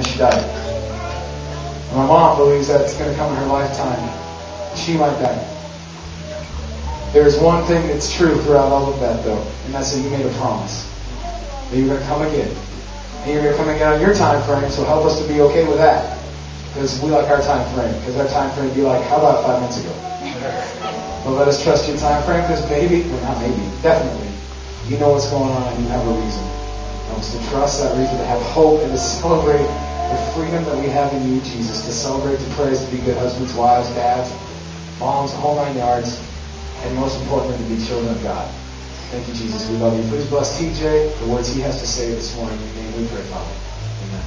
then she died. And my mom believes that it's going to come in her lifetime. She might die. There is one thing that's true throughout all of that, though, and that's that you made a promise. That you're going to come again. And you're going to come again on your time frame, so help us to be okay with that. Because we like our time frame. Because our time frame would be like, how about 5 months ago? But let us trust your time frame, because maybe, well not maybe, definitely, you know what's going on and you have a reason. Help us to trust that reason, to have hope, and to celebrate the freedom that we have in you, Jesus. To celebrate, to praise, to be good husbands, wives, dads, moms, the whole 9 yards. And most importantly, to be children of God. Thank you, Jesus. We love you. Please bless TJ, the words he has to say this morning. In your name we pray, Father. Amen.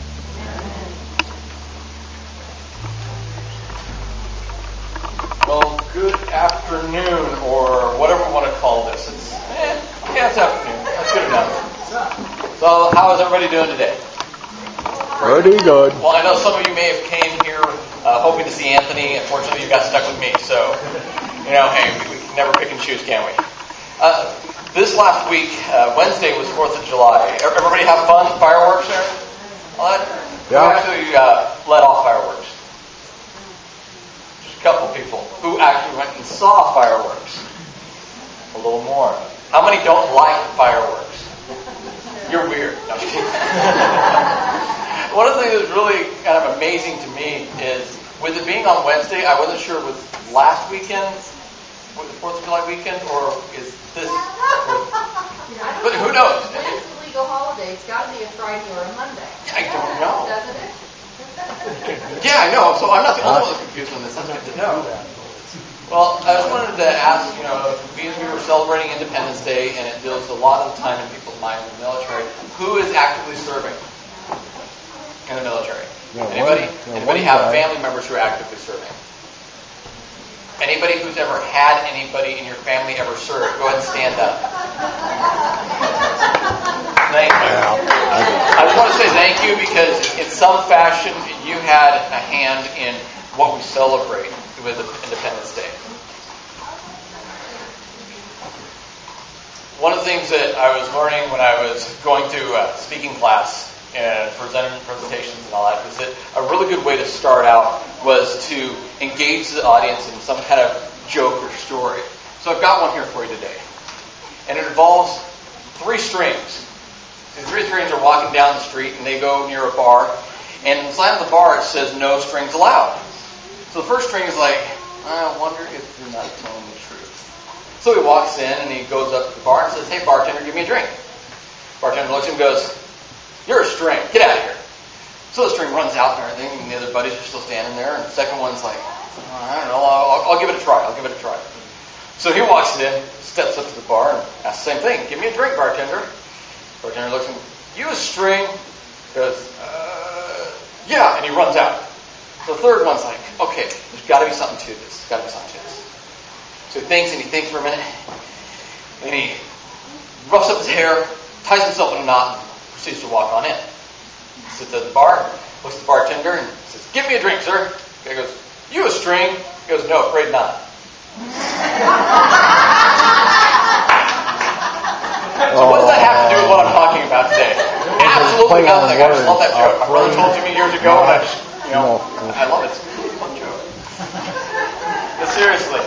Well, good afternoon, or whatever we want to call this. It's afternoon. That's good enough. So, how is everybody doing today? Pretty good. Well, I know some of you may have came here hoping to see Anthony. Unfortunately, you got stuck with me. So, hey, we can never pick and choose, can we? This last week, Wednesday was 4th of July. Everybody have fun? Fireworks there? All that? Yeah. Who actually let off fireworks? Just a couple people. Who actually went and saw fireworks? A little more. How many don't like fireworks? You're weird. No, I'm kidding. One of the things that's really kind of amazing to me is, with it being on Wednesday, I wasn't sure it was last weekend, was the 4th of July weekend, or is this? But who knows? It's a legal holiday. It's got to be a Friday or a Monday. I don't know. Doesn't it? Yeah, I know. So I'm not the only one that's confused on this. That's good to know. Well, I just wanted to ask, because we were celebrating Independence Day, and it deals a lot of the time in people's minds in the military, who is actively serving in the military? Anybody? Anybody have family members who are actively serving? Anybody who's ever had anybody in your family ever serve, go ahead and stand up. Thank you. I just want to say thank you because in some fashion you had a hand in what we celebrate with Independence Day. One of the things that I was learning when I was going through speaking class and presenting presentations and all that was that a really good way to start out was to engage the audience in some kind of joke or story. So I've got one here for you today. And it involves 3 strings. These 3 strings are walking down the street and they go near a bar. And inside of the bar it says no strings allowed. So the first string is like, I wonder if you're not telling the truth. So he walks in and he goes up to the bar and says, hey bartender, give me a drink. Bartender looks at him and goes, you're a string. Get out of here. So the string runs out and everything, and the other buddies are still standing there. And the second one's like, I don't know, I'll give it a try. So he walks in, steps up to the bar, and asks the same thing. Give me a drink, bartender. Bartender looks at him. You a string? Goes, yeah. And he runs out. So the third one's like, okay, there's got to be something to this. So he thinks for a minute, and he roughs up his hair, ties himself in a knot, and proceeds to walk on in. He sits at the bar, looks at the bartender, and says, give me a drink, sir. The guy goes, you a string? He goes, no, afraid not. So what does that have to do with what I'm talking about today? Absolutely nothing. I just love that joke. My brother told it to me years ago, and I love it. It's a really fun joke. But seriously,